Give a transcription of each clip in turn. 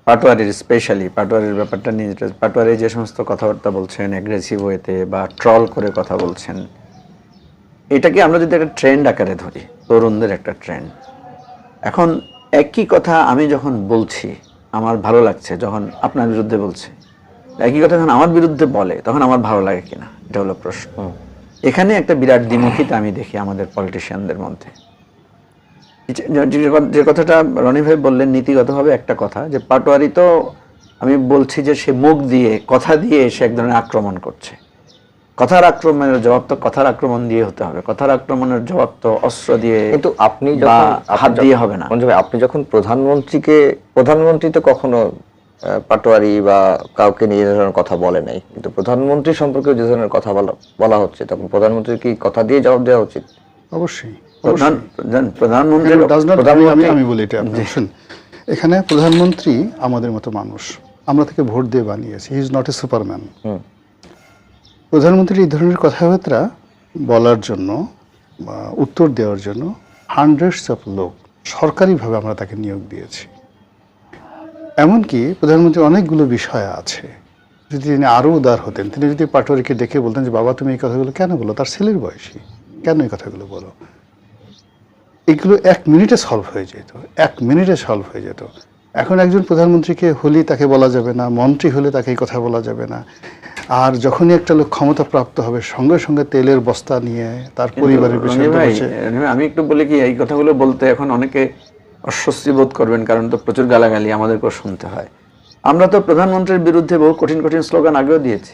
পাটোয়ারির specially পাটোয়ারির ব্যাপারটা নিয়ে, যেটা পাটোয়ারি যে সমস্ত কথাবার্তা বলছেন অ্যাগ্রেসিভ ওয়েতে বা ট্রল করে কথা বলছেন, এটাকে আমরা যদি একটা ট্রেন্ড আকারে ধরি, তরুণদের একটা ট্রেন্ড। এখন একই কথা আমি যখন বলছি আমার ভালো লাগছে, যখন আপনার বিরুদ্ধে বলছে একই কথা যখন আমার বিরুদ্ধে বলে তখন আমার ভালো লাগে কিনা, এটা হলো প্রশ্ন। এখানে একটা বিরাট দ্বিমুখিতা আমি দেখি আমাদের পলিটিশিয়ানদের মধ্যে। যে কথাটা রনি ভাই বললেন নীতিগতভাবে একটা কথা, যে পাটোয়ারি তো আমি বলছি যে সে মুখ দিয়ে কথা দিয়ে সে এক ধরনের আক্রমণ করছে। কথার আক্রমণের জবাব তো কথার আক্রমণ দিয়ে হতে হবে, কথার আক্রমণের জবাব তো অস্ত্র দিয়ে, কিন্তু আপনি যখন হাত দিয়ে হবে না। আপনি যখন প্রধানমন্ত্রী তো কখনো পাটোয়ারি বা কাউকে নিয়ে ধরনের কথা বলে নাই, কিন্তু প্রধানমন্ত্রী সম্পর্কে যে ধরনের কথা বলা হচ্ছে, তখন প্রধানমন্ত্রীর কি কথা দিয়ে জবাব দেওয়া উচিত? অবশ্যই। প্রধানমন্ত্রী আমি বলি এটা আপনি শুন, এখানে প্রধানমন্ত্রী আমাদের মতো মানুষ, আমরা তাকে ভোট দিয়ে বানিয়েছি, he is not a Superman. প্রধানমন্ত্রীর এই ধরনের কথাবার্তা বলার জন্য বা উত্তর দেওয়ার জন্য হান্ড্রেডস অফ লোক সরকারিভাবে আমরা তাকে নিয়োগ দিয়েছি। এমনকি প্রধানমন্ত্রীর অনেকগুলো বিষয় আছে, যদি তিনি আরও উদার হতেন, তিনি যদি পাটোয়ারিকে ডেকে বলতেন যে বাবা তুমি এই কথাগুলো কেন বলো, তার ছেলের বয়সী, কেন এই কথাগুলো বলো, এগুলো 1 মিনিটে সলভ হয়ে যেত, 1 মিনিটে সলভ হয়ে যেত। এখন একজন প্রধানমন্ত্রীকে হলেই তাকে বলা যাবে না, মন্ত্রী হলে তাকে এই কথা বলা যাবে না, আর যখনই একটা লোক ক্ষমতা প্রাপ্ত হবে সঙ্গে সঙ্গে তেলের বস্তা নিয়ে তার পরিবারের বিষয়ে আমি একটু বলি কি, এই কথাগুলো বলতে এখন অনেকে অস্বস্তি বোধ করবেন, কারণ তো প্রচুর গালাগালি আমাদেরকেও শুনতে হয়। আমরা তো প্রধানমন্ত্রীর বিরুদ্ধে বহু কঠিন কঠিন স্লোগান আগেও দিয়েছি।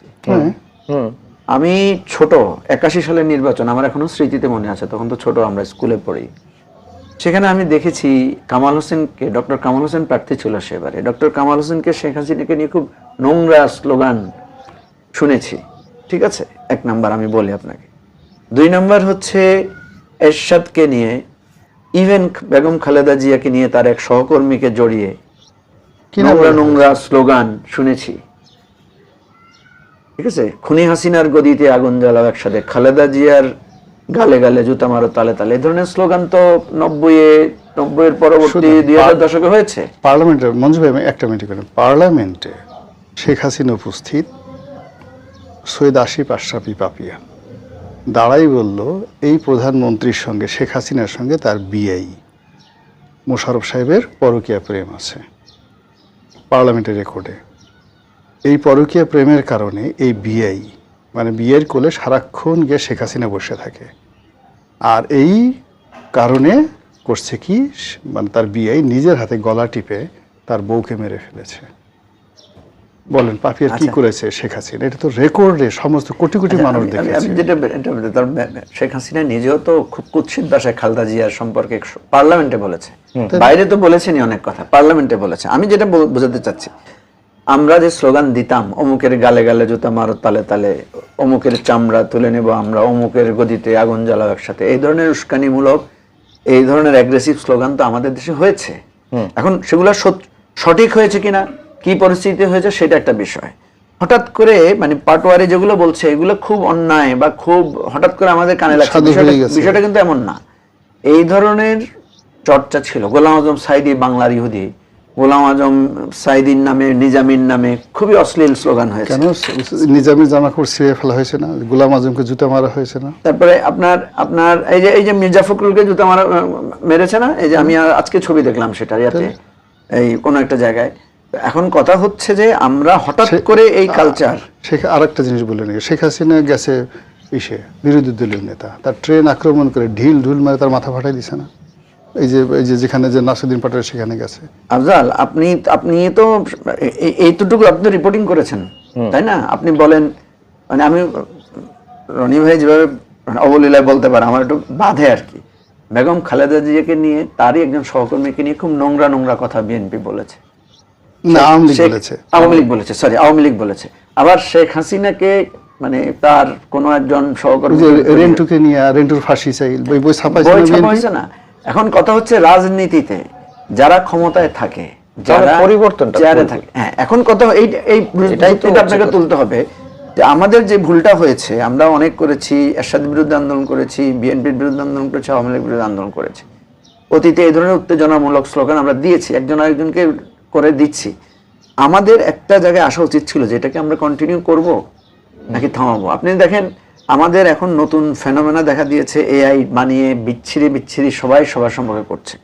আমি ছোট 81 সালের নির্বাচন আমার এখনো স্মৃতিতে মনে আছে, তখন তো ছোট, আমরা স্কুলে পড়ি। সেখানে আমি দেখেছি কামাল হোসেনকে, ডক্টর কামাল হোসেন প্রার্থী ছিল সেবারে, ডক্টর কামাল হোসেনকে শেখ হাসিনাকে নিয়ে খুব নোংরা স্লোগান শুনেছি। ঠিক আছে, 1 নাম্বার আমি বলি আপনাকে। 2 নাম্বার হচ্ছে এরশাদকে নিয়ে, ইভেন বেগম খালেদা জিয়াকে নিয়ে তার এক সহকর্মীকে জড়িয়ে নোংরা নোংরা স্লোগান শুনেছি। ঠিক আছে, খুনি হাসিনার গদিতে আগুন জ্বালাও একসাথে, খালেদা জিয়ার গালে গালে জুতা মারো তালে তালে, এই ধরনের স্লোগান তো 90-এর পরবর্তী 2000 দশকে হয়েছে। পার্লামেন্টে, মঞ্জু ভাই একটা মিনিট করেন, পার্লামেন্টে শেখ হাসিনা উপস্থিত, সৈয়দ আসিফ আশরাফি পাপিয়া দাঁড়াই বলল এই প্রধানমন্ত্রীর সঙ্গে শেখ হাসিনার সঙ্গে তার বিআই মোশাররফ সাহেবের পরকীয়া প্রেম আছে, পার্লামেন্টের রেকর্ডে। এই পরকীয়া প্রেমের কারণে এই বিআই মানে বিয়ের কোলে সারাক্ষণ গিয়ে শেখ হাসিনা বসে থাকে, আর এই কারণে করছে কি, মানে তার বিআই নিজের হাতে গলা টিপে তার বউকে মেরে ফেলেছে। বলেন পাপিয়ার কি করেছে শেখ হাসিনা, এটা তো রেকর্ডে সমস্ত কোটি কোটি মানুষ দেখেছে। শেখ হাসিনা নিজেও তো খুব কুৎসিত ভাষায় খালেদা জিয়ার সম্পর্কে পার্লামেন্টে বলেছে, বাইরে তো বলেছেনই অনেক কথা, পার্লামেন্টে বলেছে। আমি যেটা বোঝাতে চাচ্ছি, আমরা যে স্লোগান দিতাম, অমুকের গালে গালে জুতা মারো তালে তালে, অমুকের চামড়া তুলে নেব আমরা, অমুকের গদিতে আগুন জ্বালাও একসাথে, এই ধরনের উস্কানিমূলক, এই ধরনের অ্যাগ্রেসিভ স্লোগান তো আমাদের দেশে হয়েছে। এখন সেগুলো সঠিক হয়েছে কিনা, কি পরিস্থিতি হয়েছে সেটা একটা বিষয়। হঠাৎ করে মানে পাটোয়ারি যেগুলো বলছে এগুলো খুব অন্যায় বা খুব হঠাৎ করে আমাদের কানে লাগছে, বিষয়টা কিন্তু এমন না। এই ধরনের চর্চা ছিল। গোলাম আজম সাইদি বাংলার ইহুদি, গোলাম আজম সাইদির নামে, নিজামীর নামে খুবই অশ্লীল স্লোগান হয়েছে। কেন নিজামীর জামাকাপড় ছিঁড়ে ফেলা হয়েছে না, গোলাম আজমকে জুতা মারা হয়েছে না, তারপরে আপনার এই যে মির্জা ফখরুলকে জুতা মেরেছে না, এই যে আমি আজকে ছবি দেখলাম সেটা ইয়াতে, এই কোন একটা জায়গায়। এখন কথা হচ্ছে যে আমরা হঠাৎ করে এই কালচার। আরেকটা জিনিস বলে নিই, শেখ হাসিনা গেছে বিরোধী দলীয় নেতা, তার ট্রেন আক্রমণ করে ঢিল মারে তার মাথা ফাটাই দিছে না, এই যে যেখানে যে নাসিরুদ্দিন পাটোয়ারি সেখানে গেছে। আফজাল, আপনি তো এইটুকু আপনি রিপোর্টিং করেছেন, তাই না? আপনি বলেন, মানে আমি রনি ভাই যেভাবে অবলীলায় বলতে পারে আমার একটু বাধে আর কি। বেগম খালেদা জিয়াকে নিয়ে তারই একজন সহকর্মীকে নিয়ে খুব নোংরা নোংরা কথা বিএনপি বলেছে, আওয়ামী লীগ বলেছে। আবার শেখ হাসিনাকে মানে তার কোন একজন সহকর্মী রেন্টুকে নিয়ে, রেন্টুর ফাঁসি চাই বই ছাপাইছে না। এখন কথা হচ্ছে রাজনীতিতে যারা ক্ষমতায় থাকে, যারা পরিবর্তনটা থাকে, হ্যাঁ, এখন কথা এই আপনাকে তুলতে হবে যে আমাদের যে ভুলটা হয়েছে, আমরা অনেক করেছি, এরশাদের বিরুদ্ধে আন্দোলন করেছি, বিএনপির বিরুদ্ধে আন্দোলন করেছি, আওয়ামী লীগের বিরুদ্ধে আন্দোলন করেছি। অতীতে এই ধরনের উত্তেজনামূলক স্লোগান আমরা দিয়েছি, একজন আরেকজনকে করে দিচ্ছি। আমাদের একটা জায়গায় আসা উচিত ছিল যে এটাকে আমরা কন্টিনিউ করব নাকি থামাবো। আপনি দেখেন আমাদের এখন নতুন ফেনোমেনা দেখা দিয়েছে, এআই বানিয়ে বিচ্ছিরি সবাই সবার সম্পর্কে করছে।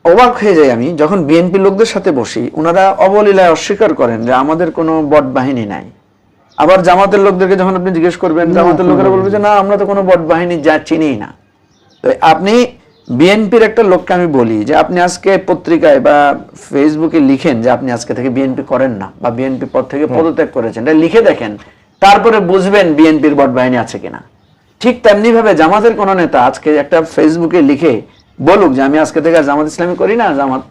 অবাক হয়ে যাই আমি যখন বিএনপি লোকদের সাথে বসি, ওনারা অবলীলায় অস্বীকার করেন যে আমাদের কোনো বট বাহিনী নাই। আবার জামাতের লোকদেরকে যখন আপনি জিজ্ঞেস করবেন, জামাতের লোকেরা বলবে যে না, আমরা তো কোনো বট বাহিনী যা চিনি না। তো আপনি বিএনপির একটা লোককে আমি বলি যে আপনি আজকে পত্রিকায় বা ফেসবুকে লিখেন যে আপনি আজকে থেকে বিএনপি করেন না বা বিএনপি পদ থেকে পদত্যাগ করেছেন, এটা লিখে দেখেন, তারপরে বুঝবেন বিএনপির বট বাহিনী আছে কিনা। ঠিক তেমনি ভাবে জামাতের কোন নেতা আজকে একটা ফেসবুকে লিখে বলুক যে আমি আজকে থেকে জামাত ইসলামী করি না, জামাত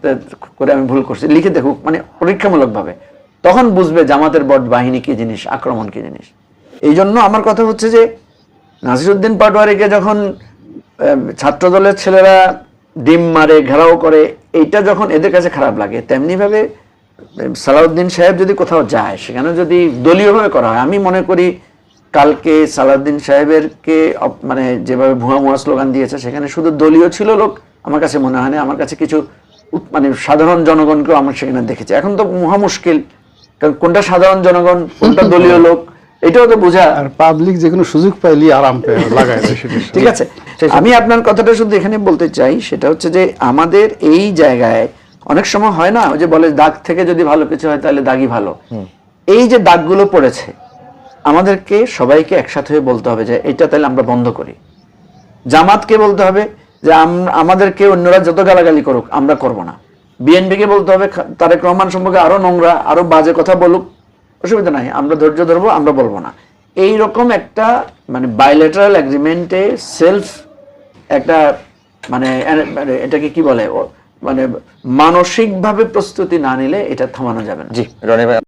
করে আমি ভুল করছি, লিখে দেখুক, মানে পরীক্ষামূলক ভাবে, তখন বুঝবে জামাতের বট বাহিনী কি জিনিস, আক্রমণ কি জিনিস। এই জন্য আমার কথা হচ্ছে যে নাসিরউদ্দিন পাটোয়ারিকে যখন ছাত্র দলের ছেলেরা ডিম মারে, ঘেরাও করে, এইটা যখন এদের কাছে খারাপ লাগে, তেমনি ভাবে সালাউদ্দিন সাহেব যদি কোথাও যায় সেখানে যদি দলীয়ভাবে করা হয়, আমি মনে করি কালকে সালাউদ্দিন সাহেবেরকে মানে যেভাবে ভুয়া স্লোগান দিয়েছে সেখানে শুধু দলীয় ছিল লোক, আমার কাছে মনে হয় না। আমার কাছে কিছু মানে সাধারণ জনগণকেও আমরা সেখানে দেখেছি। এখন তো মহা মুশকিল, কারণ কোনটা সাধারণ জনগণ কোনটা দলীয় লোক এটাও তো বোঝা। আর পাবলিক যে কোনো সুযোগ পাইলি আরাম পেয়ে লাগায় দেয় সেটা। ঠিক আছে, আমি আপনার কথাটা শুধু এখানে বলতে চাই, সেটা হচ্ছে যে আমাদের এই জায়গায় অনেক সময় হয় না, ওই যে বলে দাগ থেকে যদি ভালো কিছু হয় তাহলে দাগই ভালো। এই যে দাগগুলো পড়েছে, আমাদেরকে সবাইকে একসাথে হয়ে বলতে হবে যে এটা তাহলে আমরা বন্ধ করি। জামাতকে বলতে হবে যে আমাদেরকে অন্যরা যত গালাগালি করুক আমরা করব না। বিএনপিকে বলতে হবে তারেক রহমান সম্পর্কে আরো নোংরা আরো বাজে কথা বলুক, অসুবিধা নাই, আমরা ধৈর্য ধরবো, আমরা বলবো না। এইরকম একটা মানে বাইলেটারাল এগ্রিমেন্টে সেলফ একটা মানে এটাকে কি বলে, মানে মানসিকভাবে প্রস্তুতি না নিলে এটা থামানো যাবে না। জি রনি ভাই।